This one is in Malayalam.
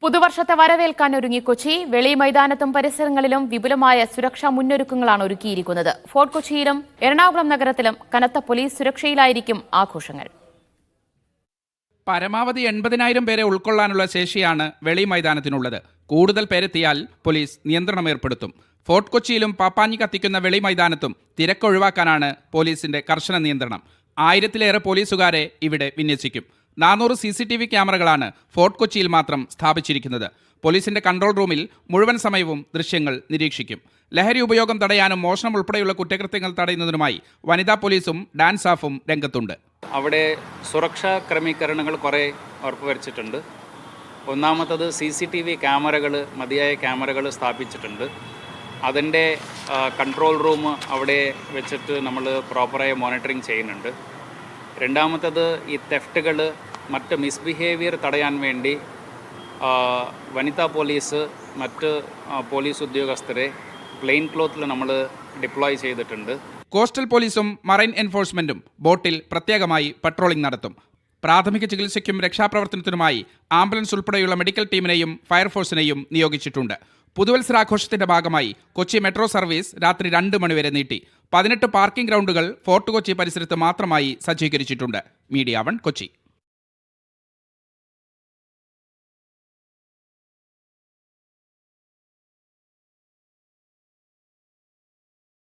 പുതുവർഷത്തെ വരവേൽക്കാൻ ഒരുങ്ങി കൊച്ചി. വെളി മൈതാനത്തും പരിസരങ്ങളിലും വിപുലമായ സുരക്ഷാ മുന്നൊരുക്കങ്ങളാണ് ഒരുക്കിയിരിക്കുന്നത്. ഫോർട്ട് കൊച്ചിയിലും എറണാകുളം നഗരത്തിലും കനത്ത പോലീസ് സുരക്ഷയിലായിരിക്കും ആഘോഷങ്ങൾ. പരമാവധി 80,000 പേരെ ഉൾക്കൊള്ളാനുള്ള ശേഷിയാണ് വെളി മൈതാനത്തിനുള്ളത്. കൂടുതൽ പേരെത്തിയാൽ പോലീസ് നിയന്ത്രണം ഏർപ്പെടുത്തും. ഫോർട്ട് കൊച്ചിയിലും പാപ്പാഞ്ഞി കത്തിക്കുന്ന വെളി മൈതാനത്തും തിരക്കൊഴിവാക്കാനാണ് പോലീസിന്റെ കർശന നിയന്ത്രണം. 1000-ലേറെ പോലീസുകാരെ ഇവിടെ വിന്യസിക്കും. 400 CCTV ക്യാമറകളാണ് ഫോർട്ട് കൊച്ചിയിൽ മാത്രം സ്ഥാപിച്ചിരിക്കുന്നത്. പോലീസിന്റെ കൺട്രോൾ റൂമിൽ മുഴുവൻ സമയവും ദൃശ്യങ്ങൾ നിരീക്ഷിക്കും. ലഹരി ഉപയോഗം തടയാനും മോഷണം ഉൾപ്പെടെയുള്ള കുറ്റകൃത്യങ്ങൾ തടയുന്നതിനുമായി വനിതാ പോലീസും ഡാൻസ് സ്റ്റാഫും രംഗത്തുണ്ട്. അവിടെ സുരക്ഷാ ക്രമീകരണങ്ങൾ കുറേ ഉറപ്പുവരുത്തിയിട്ടുണ്ട്. ഒന്നാമത്തത് CCTV ക്യാമറകൾ, മതിയായ ക്യാമറകൾ സ്ഥാപിച്ചിട്ടുണ്ട്. അതിൻ്റെ കൺട്രോൾ റൂം അവിടെ വെച്ചിട്ട് നമ്മൾ പ്രോപ്പറായി മോണിറ്ററിങ് ചെയ്യുന്നുണ്ട്. രണ്ടാമത്തത് ഈ തെഫ്റ്റുകൾ, മറ്റ് മിസ്ബിഹേവിയർ തടയാൻ വേണ്ടി വനിതാ പോലീസ്, മറ്റ് പോലീസ് ഉദ്യോഗസ്ഥരെ പ്ലെയിൻ ക്ലോത്തിൽ നമ്മൾ ഡിപ്ലോയ് ചെയ്തിട്ടുണ്ട്. കോസ്റ്റൽ പോലീസും മറൈൻ എൻഫോഴ്സ്മെന്റും ബോട്ടിൽ പ്രത്യേകമായി പട്രോളിംഗ് നടത്തും. പ്രാഥമിക ചികിത്സയ്ക്കും രക്ഷാപ്രവർത്തനത്തിനുമായി ആംബുലൻസ് ഉൾപ്പെടെയുള്ള മെഡിക്കൽ ടീമിനെയും ഫയർഫോഴ്സിനെയും നിയോഗിച്ചിട്ടുണ്ട്. പുതുവത്സരാഘോഷത്തിന്റെ ഭാഗമായി കൊച്ചി മെട്രോ സർവീസ് രാത്രി 2 മണിവരെ നീട്ടി. 18 പാർക്കിംഗ് ഗ്രൗണ്ടുകൾ ഫോർട്ട് കൊച്ചി പരിസരത്ത് മാത്രമായി സജ്ജീകരിച്ചിട്ടുണ്ട്. മീഡിയ 1 കൊച്ചി.